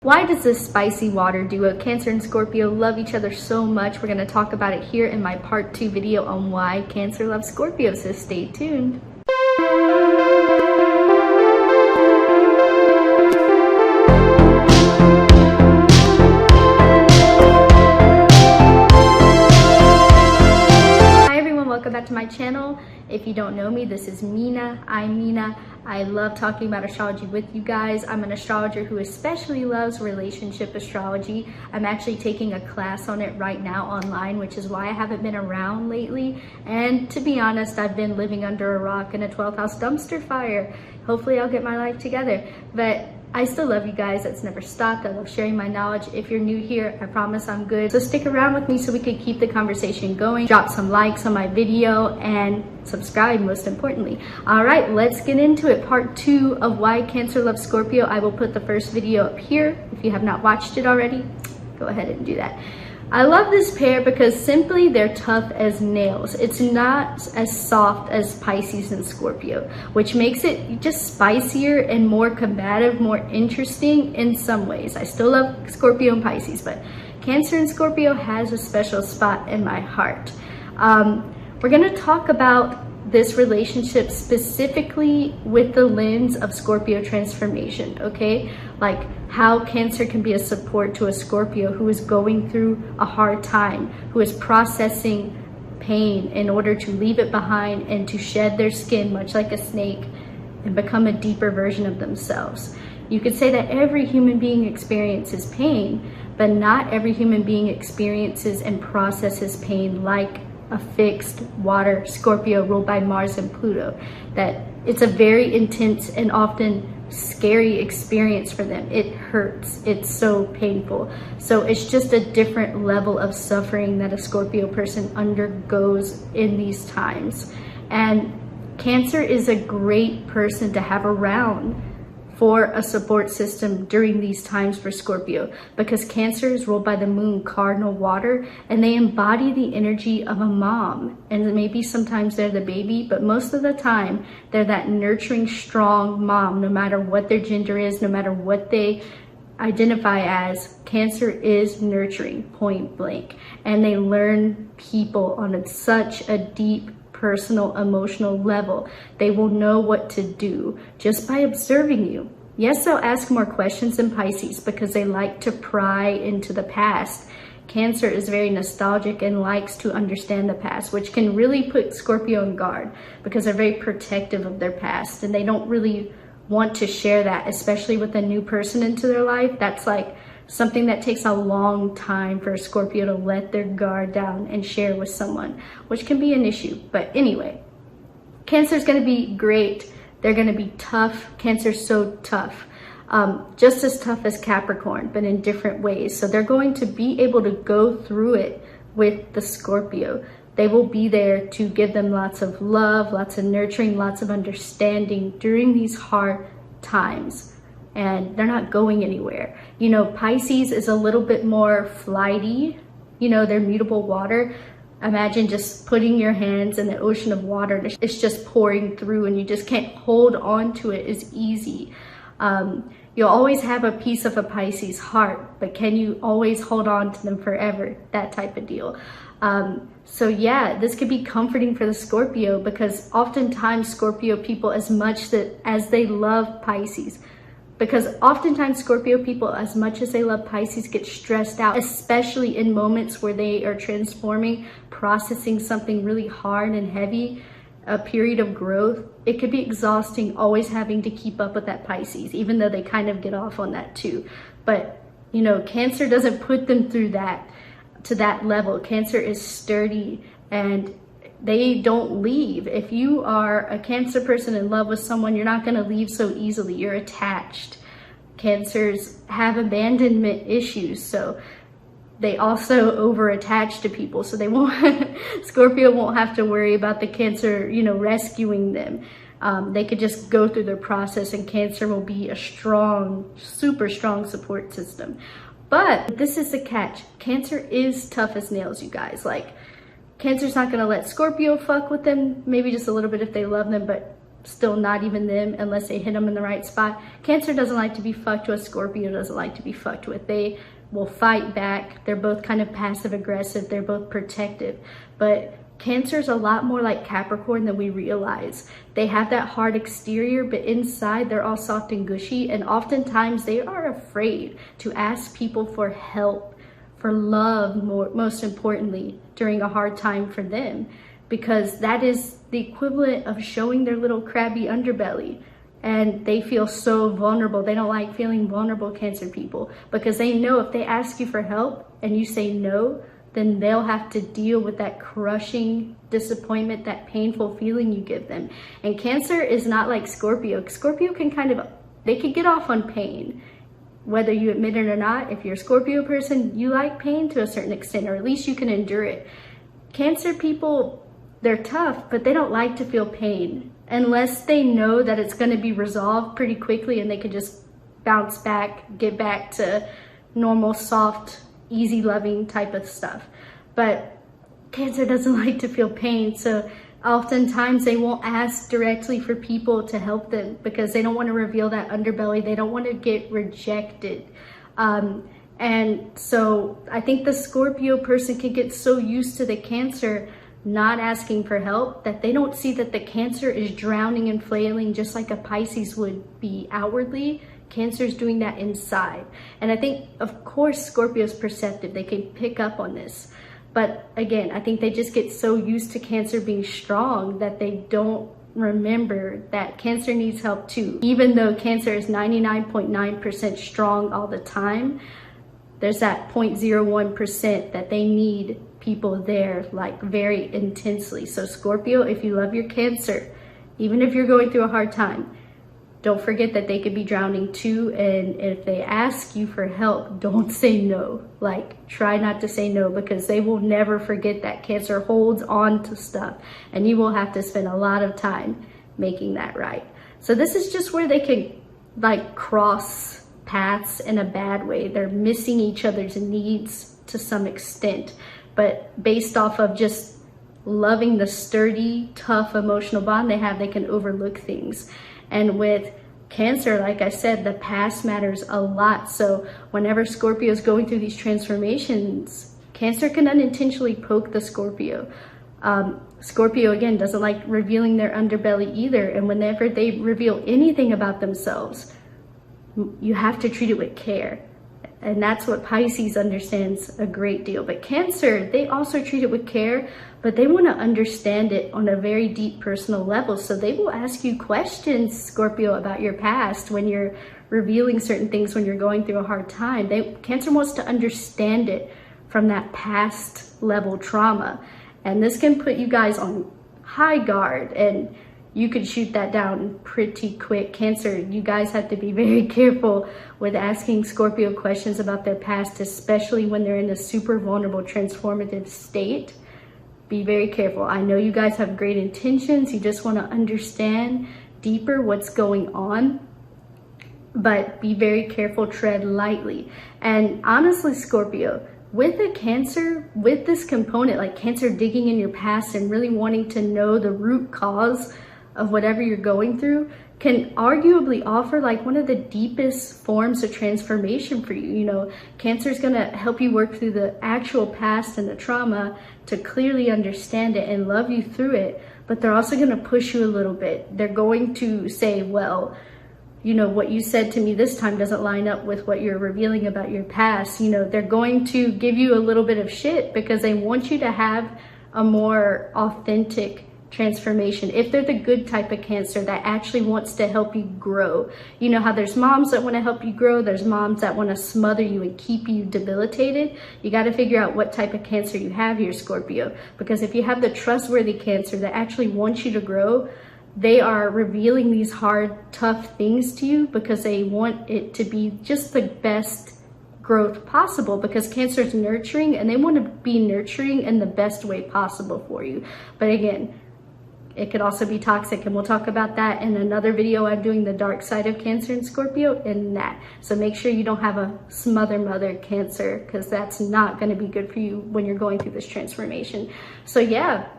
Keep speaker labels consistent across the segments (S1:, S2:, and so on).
S1: Why does this spicy water duo, Cancer and Scorpio, love each other so much? We're going to talk about it here in my part 2 video on why Cancer loves Scorpio, so stay tuned. Hi everyone, welcome back to my channel. If you don't know me, this is Mina. I'm Mina. I love talking about astrology with you guys. I'm an astrologer who especially loves relationship astrology. I'm actually taking a class on it right now online, which is why I haven't been around lately. And to be honest, I've been living under a rock in a 12th house dumpster fire. Hopefully I'll get my life together. But I still love you guys. That's never stopped. I love sharing my knowledge. If you're new here, I promise I'm good. So stick around with me so we can keep the conversation going. Drop some likes on my video and subscribe, most importantly. All right, let's get into it. Part 2 of why Cancer loves Scorpio. I will put the first video up here. If you have not watched it already, go ahead and do that. I love this pair because simply they're tough as nails. It's not as soft as Pisces and Scorpio, which makes it just spicier and more combative, more interesting in some ways. I still love Scorpio and Pisces, but Cancer and Scorpio has a special spot in my heart. We're gonna talk about this relationship specifically with the lens of Scorpio transformation, okay? Like how Cancer can be a support to a Scorpio who is going through a hard time, who is processing pain in order to leave it behind and to shed their skin, much like a snake, and become a deeper version of themselves. You could say that every human being experiences pain, but not every human being experiences and processes pain like a fixed water Scorpio ruled by Mars and Pluto. That it's a very intense and often scary experience for them. It hurts, it's so painful. So it's just a different level of suffering that a Scorpio person undergoes in these times. And Cancer is a great person to have around for a support system during these times for Scorpio, because Cancer is ruled by the moon, cardinal water, and they embody the energy of a mom. And maybe sometimes they're the baby, but most of the time they're that nurturing, strong mom, no matter what their gender is, no matter what they identify as. Cancer is nurturing, point blank. And they learn people on such a deep, personal, emotional level. They will know what to do just by observing you. Yes, they'll ask more questions than Pisces because they like to pry into the past. Cancer is very nostalgic and likes to understand the past, which can really put Scorpio on guard because they're very protective of their past and they don't really want to share that, especially with a new person into their life. That's like something that takes a long time for a Scorpio to let their guard down and share with someone, which can be an issue. But anyway, Cancer is going to be great. They're going to be tough. Cancer's so tough, just as tough as Capricorn, but in different ways. So they're going to be able to go through it with the Scorpio. They will be there to give them lots of love, lots of nurturing, lots of understanding during these hard times. And they're not going anywhere. You know, Pisces is a little bit more flighty. You know, they're mutable water. Imagine just putting your hands in the ocean of water and it's just pouring through and you just can't hold on to it as easy. You'll always have a piece of a Pisces heart, but can you always hold on to them forever? That type of deal. So yeah, this could be comforting for the Scorpio because oftentimes Scorpio people, as much as they love Pisces, because oftentimes Scorpio people, as much as they love Pisces, get stressed out, especially in moments where they are transforming, processing something really hard and heavy, a period of growth. It could be exhausting always having to keep up with that Pisces, even though they kind of get off on that too. But, you know, Cancer doesn't put them through that, to that level. Cancer is sturdy and they don't leave. If you are a Cancer person in love with someone, you're not going to leave so easily. You're attached. Cancers have abandonment issues, so they also over attach to people. So they won't, Scorpio won't have to worry about the Cancer, you know, rescuing them. They could just go through their process and Cancer will be a strong, super strong support system. But this is the catch. Cancer is tough as nails, you guys. Like, Cancer's not going to let Scorpio fuck with them, maybe just a little bit if they love them, but still not even them unless they hit them in the right spot. Cancer doesn't like to be fucked with. Scorpio doesn't like to be fucked with. They will fight back. They're both kind of passive aggressive. They're both protective. But Cancer's a lot more like Capricorn than we realize. They have that hard exterior, but inside they're all soft and gushy. And oftentimes they are afraid to ask people for help, for love, most importantly, during a hard time for them, because that is the equivalent of showing their little crabby underbelly. And they feel so vulnerable. They don't like feeling vulnerable, Cancer people, because they know if they ask you for help and you say no, then they'll have to deal with that crushing disappointment, that painful feeling you give them. And Cancer is not like Scorpio. Scorpio can they could get off on pain, whether you admit it or not. If you're a Scorpio person, you like pain to a certain extent, or at least you can endure it. Cancer people, they're tough, but they don't like to feel pain unless they know that it's going to be resolved pretty quickly and they can just bounce back, get back to normal, soft, easy loving type of stuff. But Cancer doesn't like to feel pain, so oftentimes they won't ask directly for people to help them because they don't want to reveal that underbelly. They don't want to get rejected. And so I think the Scorpio person can get so used to the Cancer not asking for help that they don't see that the Cancer is drowning and flailing just like a Pisces would be outwardly. Cancer's doing that inside. And I think, of course, Scorpio's perceptive. They can pick up on this. But again, I think they just get so used to Cancer being strong that they don't remember that Cancer needs help too. Even though Cancer is 99.9% strong all the time, there's that 0.01% that they need people there, like, very intensely. So Scorpio, if you love your Cancer, even if you're going through a hard time, don't forget that they could be drowning too. And if they ask you for help, don't say no. Like, try not to say no, because they will never forget that Cancer holds on to stuff and you will have to spend a lot of time making that right. So this is just where they can like cross paths in a bad way. They're missing each other's needs to some extent, but based off of just loving the sturdy, tough emotional bond they have, they can overlook things. And with Cancer, like I said, the past matters a lot. So whenever Scorpio is going through these transformations, Cancer can unintentionally poke the Scorpio. Scorpio, again, doesn't like revealing their underbelly either. And whenever they reveal anything about themselves, you have to treat it with care. And that's what Pisces understands a great deal. But Cancer, they also treat it with care, but they want to understand it on a very deep personal level. So they will ask you questions, Scorpio, about your past when you're revealing certain things, when you're going through a hard time. Cancer wants to understand it from that past level trauma. And this can put you guys on high guard, and you could shoot that down pretty quick. Cancer, you guys have to be very careful with asking Scorpio questions about their past, especially when they're in a super vulnerable, transformative state. Be very careful. I know you guys have great intentions. You just want to understand deeper what's going on, but be very careful, tread lightly. And honestly, Scorpio, with a Cancer, with this component, like Cancer digging in your past and really wanting to know the root cause of whatever you're going through, can arguably offer like one of the deepest forms of transformation for you. You know, Cancer is going to help you work through the actual past and the trauma to clearly understand it and love you through it. But they're also going to push you a little bit. They're going to say, well, you know, what you said to me this time doesn't line up with what you're revealing about your past. You know, they're going to give you a little bit of shit because they want you to have a more authentic transformation. If they're the good type of Cancer that actually wants to help you grow. You know how there's moms that want to help you grow, there's moms that want to smother you and keep you debilitated. You got to figure out what type of Cancer you have here, Scorpio, because if you have the trustworthy Cancer that actually wants you to grow, they are revealing these hard, tough things to you because they want it to be just the best growth possible, because Cancer is nurturing and they want to be nurturing in the best way possible for you. But again, it could also be toxic, and we'll talk about that in another video. I'm doing the dark side of Cancer and Scorpio in that. So make sure you don't have a smother mother Cancer, because that's not going to be good for you when you're going through this transformation. So yeah,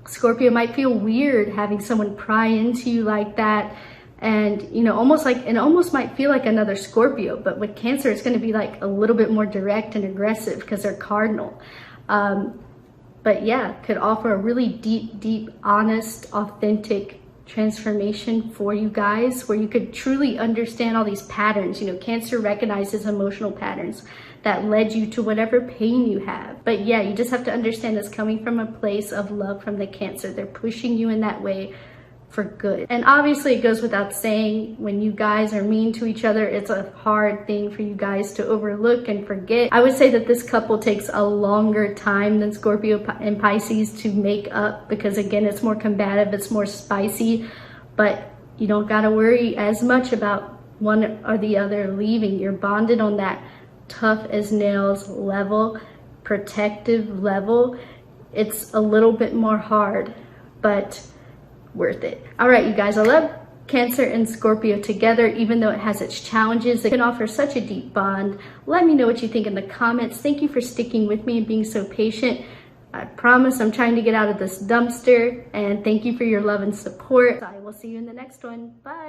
S1: Scorpio might feel weird having someone pry into you like that. And, you know, it almost might feel like another Scorpio, but with Cancer, it's going to be like a little bit more direct and aggressive because they're cardinal. But yeah, could offer a really deep, honest, authentic transformation for you guys, where you could truly understand all these patterns. You know, Cancer recognizes emotional patterns that led you to whatever pain you have. But yeah, you just have to understand it's coming from a place of love from the Cancer. They're pushing you in that way for good. And obviously it goes without saying, when you guys are mean to each other, it's a hard thing for you guys to overlook and forget. I would say that this couple takes a longer time than Scorpio and Pisces to make up, because again, it's more combative, it's more spicy, but you don't gotta worry as much about one or the other leaving. You're bonded on that tough as nails level, protective level. It's a little bit more hard, but worth it. All right, you guys, I love Cancer and Scorpio together, even though it has its challenges. It can offer such a deep bond. Let me know what you think in the comments. Thank you for sticking with me and being so patient. I promise I'm trying to get out of this dumpster, and thank you for your love and support. I will see you in the next one. Bye.